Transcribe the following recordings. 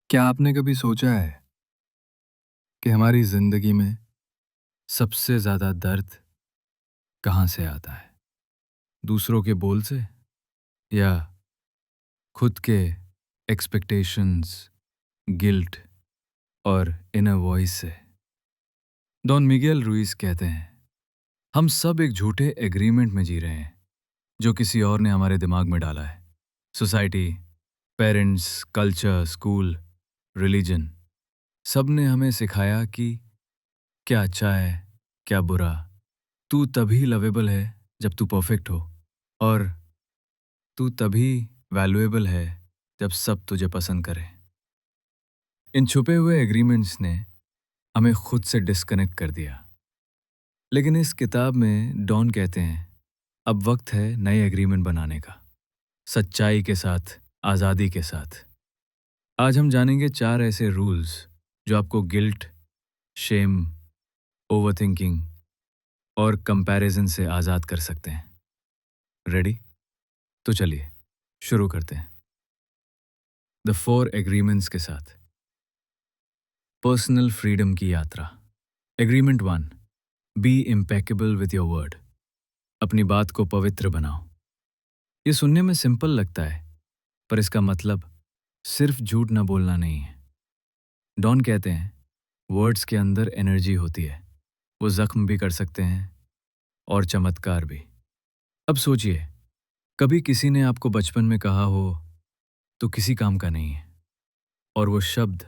क्या आपने कभी सोचा है कि हमारी जिंदगी में सबसे ज्यादा दर्द कहाँ से आता है? दूसरों के बोल से या खुद के एक्सपेक्टेशंस, गिल्ट और इनर वॉइस से? डॉन मिगेल रुइस कहते हैं, हम सब एक झूठे एग्रीमेंट में जी रहे हैं जो किसी और ने हमारे दिमाग में डाला है। Society, parents, culture, school, religion, सब ने हमें सिखाया कि क्या अच्छा है, क्या बुरा। तू तभी लवेबल है जब तू परफेक्ट हो, और तू तभी वैल्यूएबल है जब सब तुझे पसंद करें। इन छुपे हुए एग्रीमेंट्स ने हमें खुद से डिस्कनेक्ट कर दिया। लेकिन इस किताब में डॉन कहते हैं, अब वक्त है नए एग्रीमेंट बनाने का, सच्चाई के साथ, आज़ादी के साथ। आज हम जानेंगे 4 ऐसे रूल्स जो आपको गिल्ट, शेम, ओवरथिंकिंग और कंपैरिजन से आज़ाद कर सकते हैं। रेडी? तो चलिए शुरू करते हैं द 4 एग्रीमेंट्स के साथ। पर्सनल फ्रीडम की यात्रा। Agreement 1, be impeccable with your word. अपनी बात को पवित्र बनाओ। ये सुनने में सिंपल लगता है, पर इसका मतलब सिर्फ झूठ ना बोलना नहीं है। डॉन कहते हैं, वर्ड्स के अंदर एनर्जी होती है, वो जख्म भी कर सकते हैं और चमत्कार भी। अब सोचिए, कभी किसी ने आपको बचपन में कहा हो तो किसी काम का नहीं है, और वो शब्द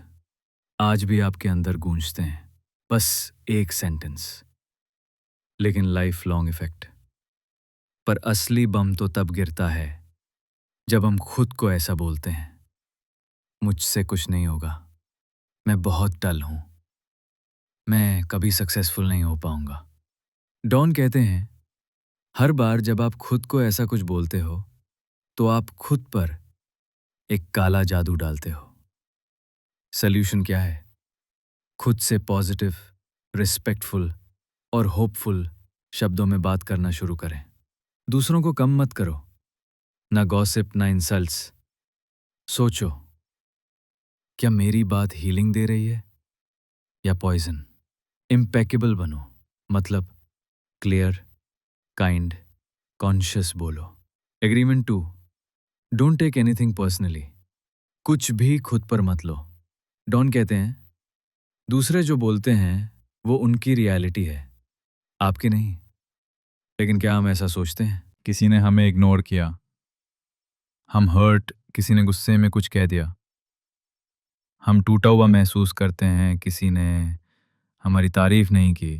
आज भी आपके अंदर गूंजते हैं, बस एक सेंटेंस, लेकिन लाइफ लॉन्ग इफेक्ट। पर असली बम तो तब गिरता है जब हम खुद को ऐसा बोलते हैं, मुझसे कुछ नहीं होगा, मैं बहुत डल हूं, मैं कभी सक्सेसफुल नहीं हो पाऊंगा। डॉन कहते हैं, हर बार जब आप खुद को ऐसा कुछ बोलते हो तो आप खुद पर एक काला जादू डालते हो। सल्यूशन क्या है? खुद से पॉजिटिव, रिस्पेक्टफुल और होपफुल शब्दों में बात करना शुरू करें। दूसरों को कम मत करो, ना गॉसिप, ना इंसल्ट्स। सोचो, क्या मेरी बात हीलिंग दे रही है या पॉइजन? इम्पेकेबल बनो, मतलब क्लियर, काइंड, कॉन्शियस बोलो। Agreement 2, don't take anything personally. कुछ भी खुद पर मत लो। डॉन कहते हैं, दूसरे जो बोलते हैं वो उनकी रियलिटी है, आपकी नहीं। लेकिन क्या हम ऐसा सोचते हैं? किसी ने हमें इग्नोर किया, हम हर्ट, किसी ने गुस्से में कुछ कह दिया, हम टूटा हुआ महसूस करते हैं, किसी ने हमारी तारीफ नहीं की,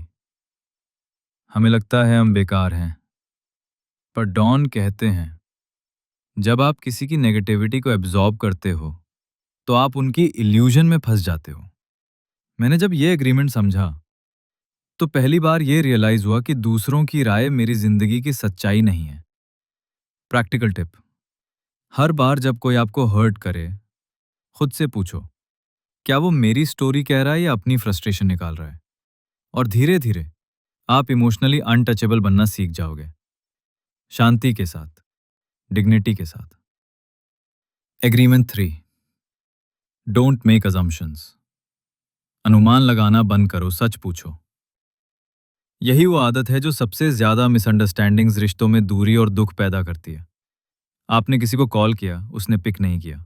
हमें लगता है हम बेकार हैं। पर डॉन कहते हैं, जब आप किसी की नेगेटिविटी को एब्जॉर्ब करते हो तो आप उनकी इल्यूजन में फंस जाते हो। मैंने जब ये एग्रीमेंट समझा तो पहली बार ये रियलाइज हुआ कि दूसरों की राय मेरी जिंदगी की सच्चाई नहीं है। प्रैक्टिकल टिप, हर बार जब कोई आपको हर्ट करे, खुद से पूछो, क्या वो मेरी स्टोरी कह रहा है या अपनी फ्रस्ट्रेशन निकाल रहा है? और धीरे धीरे आप इमोशनली अनटचेबल बनना सीख जाओगे, शांति के साथ, डिग्निटी के साथ। Agreement 3, don't make assumptions. अनुमान लगाना बंद करो, सच पूछो। यही वो आदत है जो सबसे ज्यादा मिसअंडरस्टैंडिंग्स, रिश्तों में दूरी और दुख पैदा करती है। आपने किसी को कॉल किया, उसने पिक नहीं किया।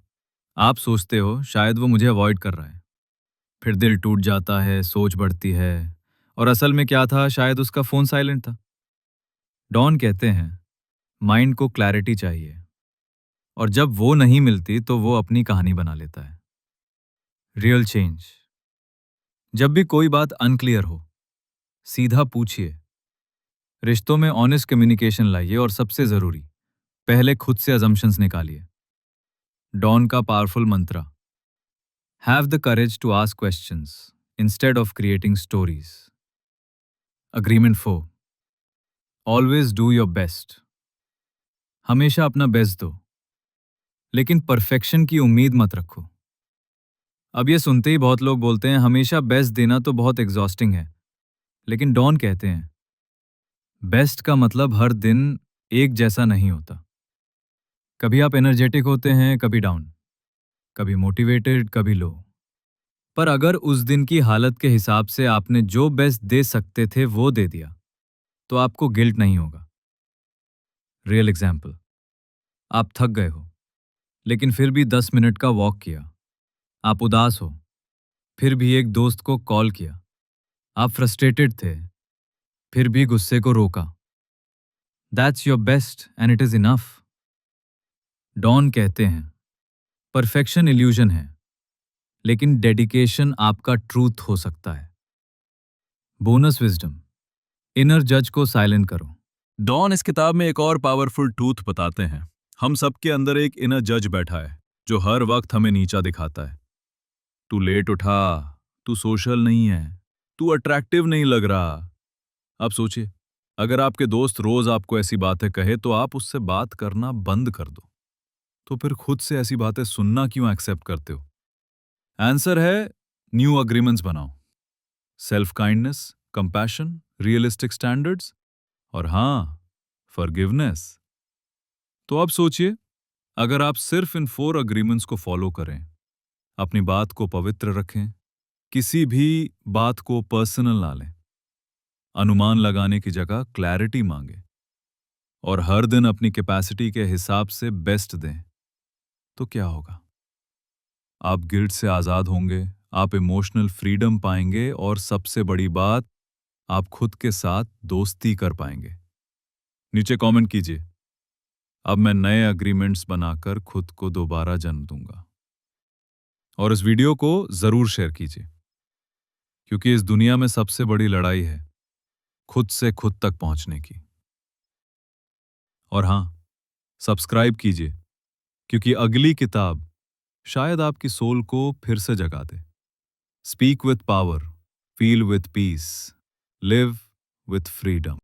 आप सोचते हो शायद वो मुझे अवॉइड कर रहा है। फिर दिल टूट जाता है, सोच बढ़ती है, और असल में क्या था, शायद उसका फोन साइलेंट था। डॉन कहते हैं, माइंड को क्लैरिटी चाहिए, और जब वो नहीं मिलती तो वो अपनी कहानी बना लेता है। रियल चेंज, जब भी कोई बात अनक्लियर हो, सीधा पूछिए। रिश्तों में ऑनेस्ट कम्युनिकेशन लाइए, और सबसे जरूरी, पहले खुद से अजम्पशंस निकालिए। डॉन का पावरफुल मंत्रा, have the courage to ask questions instead of creating stories. Agreement 4, always do your best. हमेशा अपना बेस्ट दो, लेकिन परफेक्शन की उम्मीद मत रखो। अब ये सुनते ही बहुत लोग बोलते हैं, हमेशा बेस्ट देना तो बहुत एग्जॉस्टिंग है। लेकिन डॉन कहते हैं, बेस्ट का मतलब हर दिन एक जैसा नहीं होता। कभी आप एनर्जेटिक होते हैं, कभी डाउन, कभी मोटिवेटेड, कभी लो। पर अगर उस दिन की हालत के हिसाब से आपने जो बेस्ट दे सकते थे वो दे दिया, तो आपको गिल्ट नहीं होगा। रियल एग्जाम्पल, आप थक गए हो, लेकिन फिर भी 10 मिनट का वॉक किया। आप उदास हो, फिर भी एक दोस्त को कॉल किया। आप फ्रस्ट्रेटेड थे, फिर भी गुस्से को रोका। That's your best and it is enough. Don कहते हैं, परफेक्शन इल्यूजन है, लेकिन डेडिकेशन आपका ट्रूथ हो सकता है। बोनस विजडम, इनर जज को साइलेंट करो। डॉन इस किताब में एक और पावरफुल ट्रूथ बताते हैं। हम सबके अंदर एक इनर जज बैठा है जो हर वक्त हमें नीचा दिखाता है। तू लेट उठा, तू सोशल नहीं है, तू अट्रैक्टिव नहीं लग रहा। आप सोचिए, अगर आपके दोस्त रोज आपको ऐसी बातें कहे तो आप उससे बात करना बंद कर दो। तो फिर खुद से ऐसी बातें सुनना क्यों एक्सेप्ट करते हो? आंसर है, न्यू अग्रीमेंट्स बनाओ। Self kindness, compassion, realistic standards और हाँ, फॉरगिवनेस। तो अब सोचिए, अगर आप सिर्फ इन 4 अग्रीमेंट्स को फॉलो करें, अपनी बात को पवित्र रखें, किसी भी बात को पर्सनल ना लें, अनुमान लगाने की जगह क्लैरिटी मांगे और हर दिन अपनी कैपेसिटी के हिसाब से बेस्ट दें, तो क्या होगा? आप गिल्ट से आजाद होंगे, आप इमोशनल फ्रीडम पाएंगे और सबसे बड़ी बात, आप खुद के साथ दोस्ती कर पाएंगे। नीचे कमेंट कीजिए, अब मैं नए अग्रीमेंट्स बनाकर खुद को दोबारा जन्म दूंगा। और इस वीडियो को जरूर शेयर कीजिए, क्योंकि इस दुनिया में सबसे बड़ी लड़ाई है खुद से खुद तक पहुंचने की। और हां, सब्सक्राइब कीजिए, क्योंकि अगली किताब शायद आपकी सोल को फिर से जगा दे। Speak with power, feel with peace, live with freedom.